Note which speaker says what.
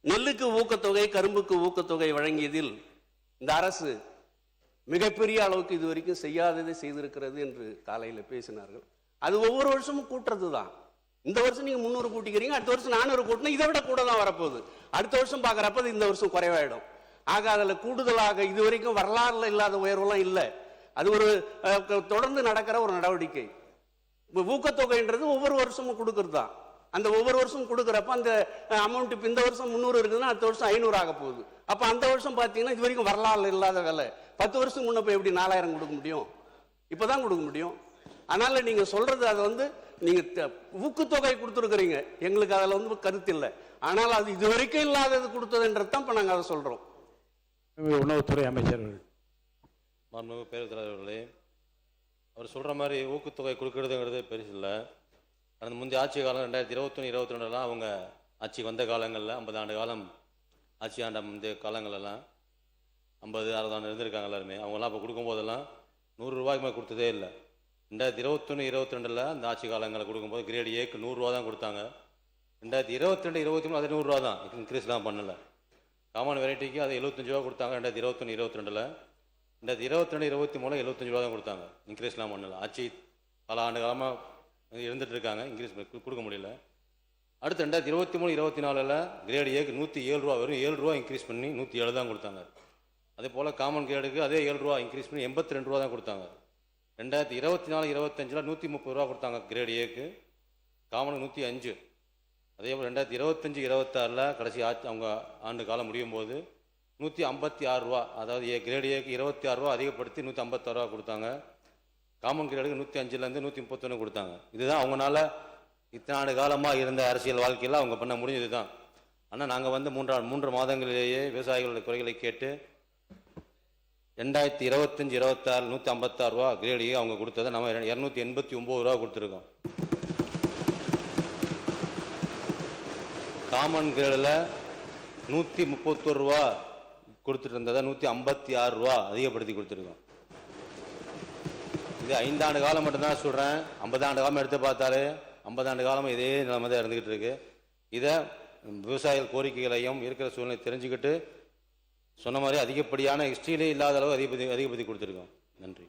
Speaker 1: நெல்லுக்கு ஊக்கத்தொகை, கரும்புக்கு ஊக்கத்தொகை வழங்கியதில் இந்த அரசு மிகப்பெரிய அளவுக்கு இதுவரைக்கும் செய்யாததை செய்திருக்கிறது என்று காலையில் பேசினார்கள். அது ஒவ்வொரு வருஷமும் கூட்டுறது தான். இந்த வருஷம் நீங்க 300 கூட்டிக்கிறீங்க, அடுத்த வருஷம் 400 கூட்டினா இதை விட கூட தான் வரப்போகுது. அடுத்த வருஷம் பார்க்குறப்ப இந்த வருஷம் குறைவாயிடும். ஆக அதில் கூடுதலாக இதுவரைக்கும் வரலாறுல இல்லாத உயர்வெல்லாம் இல்லை. அது ஒரு தொடர்ந்து நடக்கிற ஒரு நடவடிக்கை. ஊக்கத்தொகைன்றது ஒவ்வொரு வருஷமும் கொடுக்கறது தான். அந்த ஒவ்வொரு வருஷம் கொடுக்குறப்ப அந்த அமௌண்ட் இப்போ இந்த வருஷம் 300 இருக்குதுன்னா அடுத்த வருஷம் 500 ஆக போகுது. அப்போ அந்த வருஷம் பார்த்தீங்கன்னா இது வரைக்கும் வரலாறு இல்லாத வேலை. 10 வருஷம் முன்ன போய் எப்படி 4000 கொடுக்க முடியும்? இப்போதான் கொடுக்க முடியும். அதனால நீங்க சொல்றது அதை நீங்க ஊக்கத்தொகை கொடுத்துருக்கிறீங்க, எங்களுக்கு அதில் கருத்து இல்லை. ஆனால் அது இதுவரைக்கும் இல்லாதது கொடுத்ததுன்றது தான் இப்போ நாங்கள் அதை சொல்றோம்.
Speaker 2: உணவுத்துறை அமைச்சர்கள்
Speaker 3: மாண்புமிகு பேரவைத் தலைவர்களே, அவர் சொல்ற மாதிரி ஊக்கத்தொகை கொடுக்கறதுங்கிறது பெருசு இல்லை. அந்த முந்தைய ஆட்சி காலம் 2021, 2022 அவங்க ஆட்சி வந்த காலங்களில் 50 ஆண்டு காலம் ஆட்சி ஆண்ட முந்தைய காலங்களெல்லாம் 50, 60 ஆண்டு இருந்திருக்காங்க எல்லாருமே. அவங்களாம் இப்போ கொடுக்கும்போதெல்லாம் 100 ரூபாய்க்கு மேலே கொடுத்ததே இல்லை. 2021, 2022 அந்த ஆட்சி காலங்களில் கொடுக்கும்போது கிரேட் ஏக்கு 100 ரூபா தான் கொடுத்தாங்க. 2022, 2023 அது 100 ரூபா தான், இன்க்ரீஸ்லாம் பண்ணலை. காமன் வெரைட்டிக்கு அது 75 ரூபா கொடுத்தாங்க 2021, 2022. 2022, 2023 75 ரூபா தான் கொடுத்தாங்க, இன்க்ரீஸ்லாம் பண்ணலை. ஆட்சி பல ஆண்டு காலமாக இருந்துட்டு இருக்காங்க, இன்க்ரீஸ் கொடுக்க முடியல. அடுத்து 2023, 2024 கிரேட் ஏக்கு 107 ரூபா, வெறும் 7 ரூபா இன்க்ரீஸ் பண்ணி 107 தான் கொடுத்தாங்க. அதே போல் காமன் கிரேடுக்கு அதே 7 ரூபா இன்க்ரீஸ் பண்ணி 82 ரூபா தான் கொடுத்தாங்க. 2024, 25 130 ரூபா கொடுத்தாங்க கிரேட் ஏக்கு, காமனுக்கு 105. அதே போல் 2025, 26 கடைசி அவங்க ஆண்டு காலம் முடியும் போது 156 ரூபா, அதாவது கிரேட் ஏக்கு 26 ரூபா அதிகப்படுத்தி 156 ரூபா கொடுத்தாங்க. காமன் கிரேடுக்கு 105லேருந்து 131 கொடுத்தாங்க. இதுதான் அவங்களால இத்தனை ஆண்டு காலமாக இருந்த அரசியல் வாழ்க்கையில் அவங்க பண்ண முடிஞ்சது தான். ஆனால் நாங்கள் 3 மாதங்களிலேயே விவசாயிகளுடைய குறைகளை கேட்டு 2025, 26 156 ரூபா கிரேடியை அவங்க கொடுத்ததை நம்ம 289 ரூபா கொடுத்துருக்கோம். காமன் கிரேடில் 131 ரூபா கொடுத்துட்டு இருந்ததை 156 ரூபா அதிகப்படுத்தி கொடுத்துருக்கோம். இது 5 ஆண்டு காலம் மட்டும்தான் சொல்கிறேன். 50 ஆண்டு காலம் எடுத்து பார்த்தாலே 50 ஆண்டு காலம் இதே நிலைமை தான் இருந்துக்கிட்டு இருக்கு. இதை விவசாயிகள் கோரிக்கைகளையும் இருக்கிற சூழ்நிலை தெரிஞ்சுக்கிட்டு சொன்ன மாதிரி அதிகப்படியான ஹிஸ்ட்ரியிலே இல்லாத அளவு அதிகப்படுத்தி கொடுத்துருக்கோம். நன்றி.